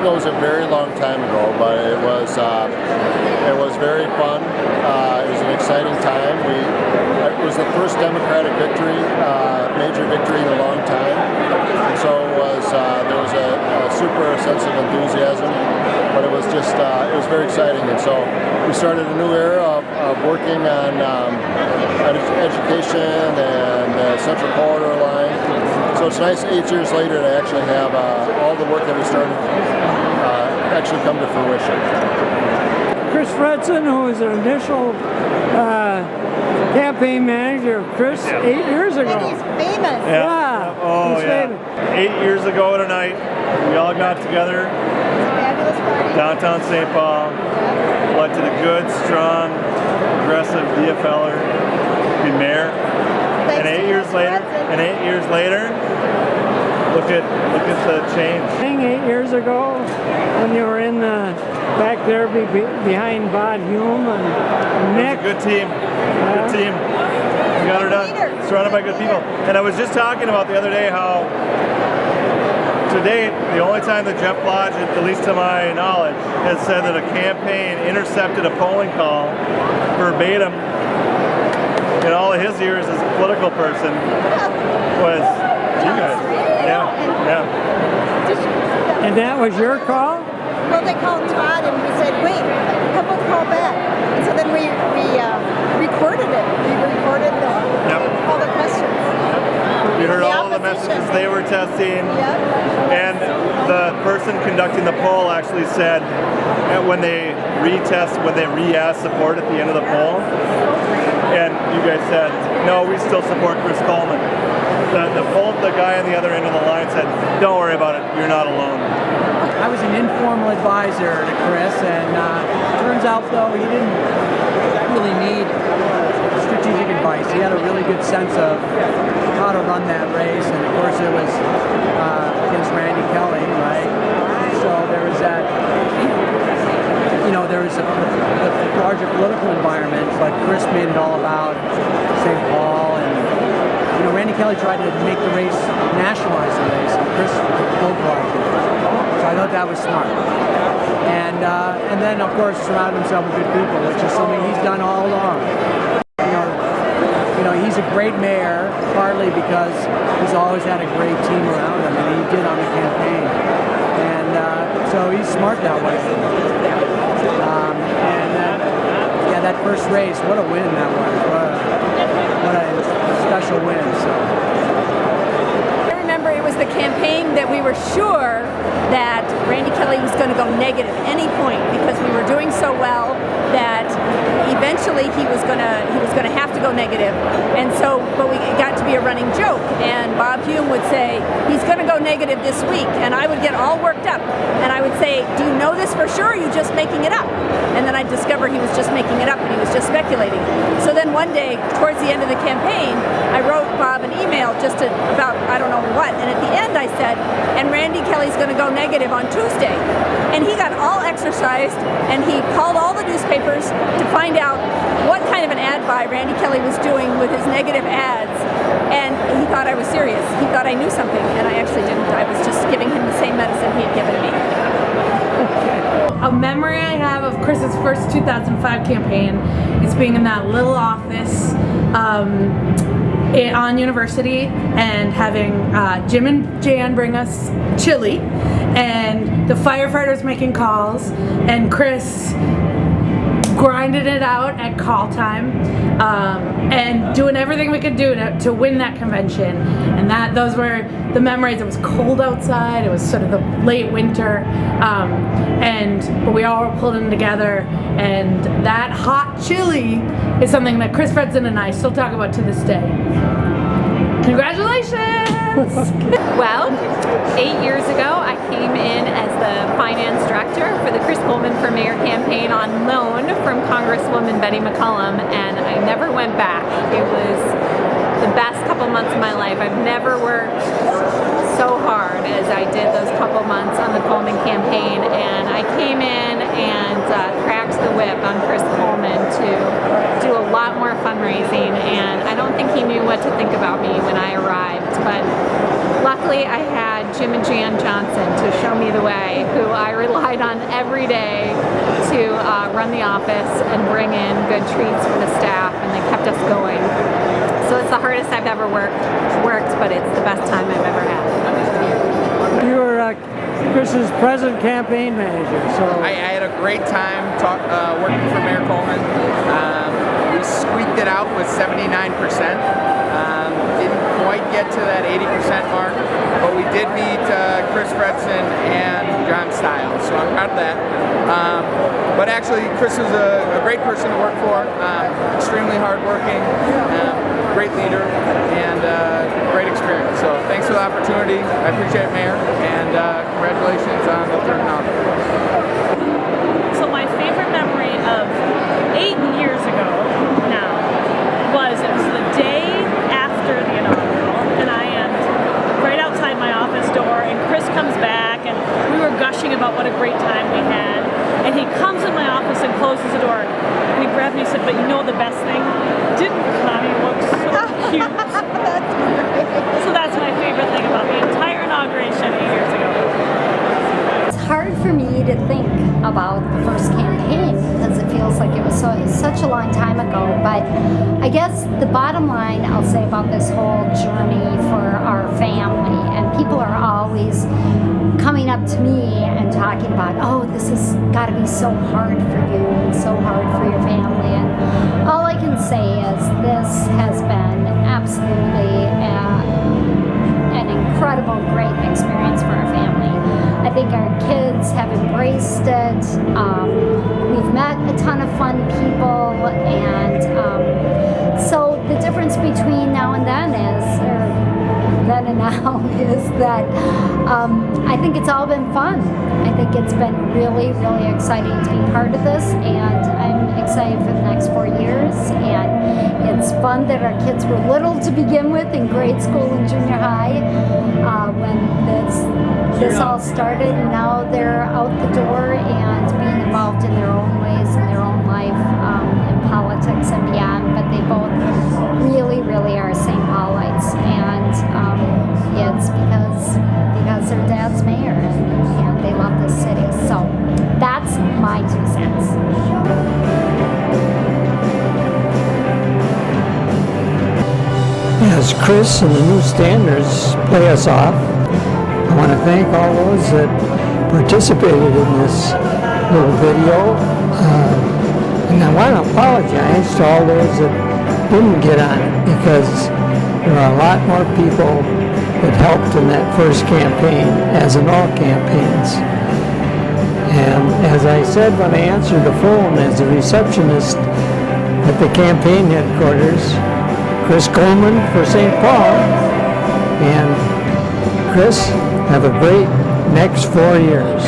goes a very long time ago, but it was very fun. It was an exciting time. It was the first Democratic victory, major victory in a long time, and so there was a super sense of enthusiasm. But it was just it was very exciting, and so we started a new era of working on education and the Central Corridor line. So it's nice 8 years later to actually have all the work that we started actually come to fruition. Chris Fredson, who was the initial campaign manager of Chris 8 years ago. And he's famous. Yeah. Oh, he's famous. 8 years ago tonight, we all got together Fabulous party. downtown St. Paul, elected a good, strong, progressive DFLer to be mayor. Thanks And to 8 years Chris later, look at the change. 8 years ago, when you were in the back there behind Bob Hume and Nick. It was a good team. Good team. We got her done. Surrounded by good people. And I was just talking about the other day how to date, the only time that Jeff Lodge, at least to my knowledge, has said that a campaign intercepted a polling call verbatim in all of his years as a political person was you guys. Yeah. And that was your call? Well, they called Todd and we said, wait, how about call back? And so then we recorded it. We recorded all the questions. We heard all the messages they were testing. And the person conducting the poll actually said when they re-asked support at the end of the poll, and you guys said, no, we still support Chris Coleman. The guy on the other end of the line said, don't worry about it, you're not alone. I was an informal advisor to Chris, and turns out though he didn't really need strategic advice. He had a really good sense of how to run that race, and of course it was against Randy Kelly, right? So there was that, there was a larger political environment, but Chris made it all about St. Paul, and Randy Kelly tried to make the race, nationalize the race, and Chris localized it. So I thought that was smart. And then of course surround himself with good people, which is something he's done all along. He's a great mayor, partly because he's always had a great team around him, and he did on the campaign. And so he's smart that way. That first race, what a win that was. What a special win. So. I remember it was the campaign that we were sure that Randy Kelly was going to go negative at any point because we were doing so well that eventually he was going to have to go negative. And so, but we got to be a running joke. And Bob Hume would say, he's going to go negative this week. And I would get all worked up. And I would say, do you know this for sure, or are you just making it up? And then I'd discover he was just making it up and he was just speculating. So then one day, towards the end of the campaign, I wrote Bob an email about I don't know what. And at the end I said, and Randy Kelly's going to go negative on Tuesday. And he got all exercised and he called all the newspapers to find out what kind of an ad buy Randy Kelly was doing with his negative ads. And he thought I was serious. He thought I knew something, and I actually didn't. I was just giving him the same medicine he had given me. A memory I have of Chris's first 2005 campaign is being in that little office on University and having Jim and Jan bring us chili, and the firefighters making calls, and Chris grinding it out at call time, and doing everything we could do to win that convention. And those were the memories. It was cold outside. It was sort of the late winter, but we all were pulled in together. And that hot chili is something that Chris Fredson and I still talk about to this day. Congratulations! Well, 8 years ago I came in as the finance director for the Chris Coleman for Mayor campaign on loan from Congresswoman Betty McCollum, and I never went back. It was the best couple months of my life. I've never worked so hard as I did those couple months on the Coleman campaign, and I came in and cracked the whip on Chris Coleman to do a lot more fundraising, and I don't think he knew what what to think about me when I arrived. But luckily I had Jim and Jan Johnson to show me the way, who I relied on every day to run the office and bring in good treats for the staff, and they kept us going. So it's the hardest I've ever worked, but it's the best time I've ever had. You were Chris's present campaign manager, so I had a great time working for Mayor Coleman. We squeaked it out with 79%. Didn't quite get to that 80% mark, but we did beat Chris Fredson and John Stiles, so I'm proud of that. But actually, Chris was a great person to work for, extremely hardworking, great leader, and great experience. So thanks for the opportunity. I appreciate it, Mayor, and congratulations on the third inaugural. So my favorite memory of 8 years ago now was it was the day after the inaugural, and I am right outside my office door, and Chris comes back, and we were gushing about what a great time we had, and he comes in my office and closes the door, and he grabbed me and said, "But you know the best thing? Didn't Connie look so cute?" So that's my favorite thing about the entire inauguration 8 years ago. It's hard for me to think about the first campaign because it feels like it was such a long time ago. But I guess the bottom line I'll say about this whole journey for our family, and people are always coming up to me and talking about, oh, this has got to be so hard for you and so hard for your family. And all I can say is this has been absolutely an incredible, great experience for our family. I think our kids have embraced it. We've met a ton of fun people, and so the difference between now and then then and now is that I think it's all been fun. I think it's been really, really exciting to be part of this, and I'm excited for the next 4 years. And it's fun that our kids were little to begin with in grade school and junior high when this all started, and now they're out the door and being involved in their own ways in their own life, in politics and beyond. But they both really, really are St. Paulites, and it's because their dad's mayor, and they love this city. So that's my 2 cents. as Chris and the new standards play us off, I want to thank all those that participated in this little video. And I want to apologize to all those that didn't get on it, because there are a lot more people that helped in that first campaign, as in all campaigns. And as I said when I answered the phone as a receptionist at the campaign headquarters, Chris Coleman for St. Paul. And Chris, have a great next 4 years.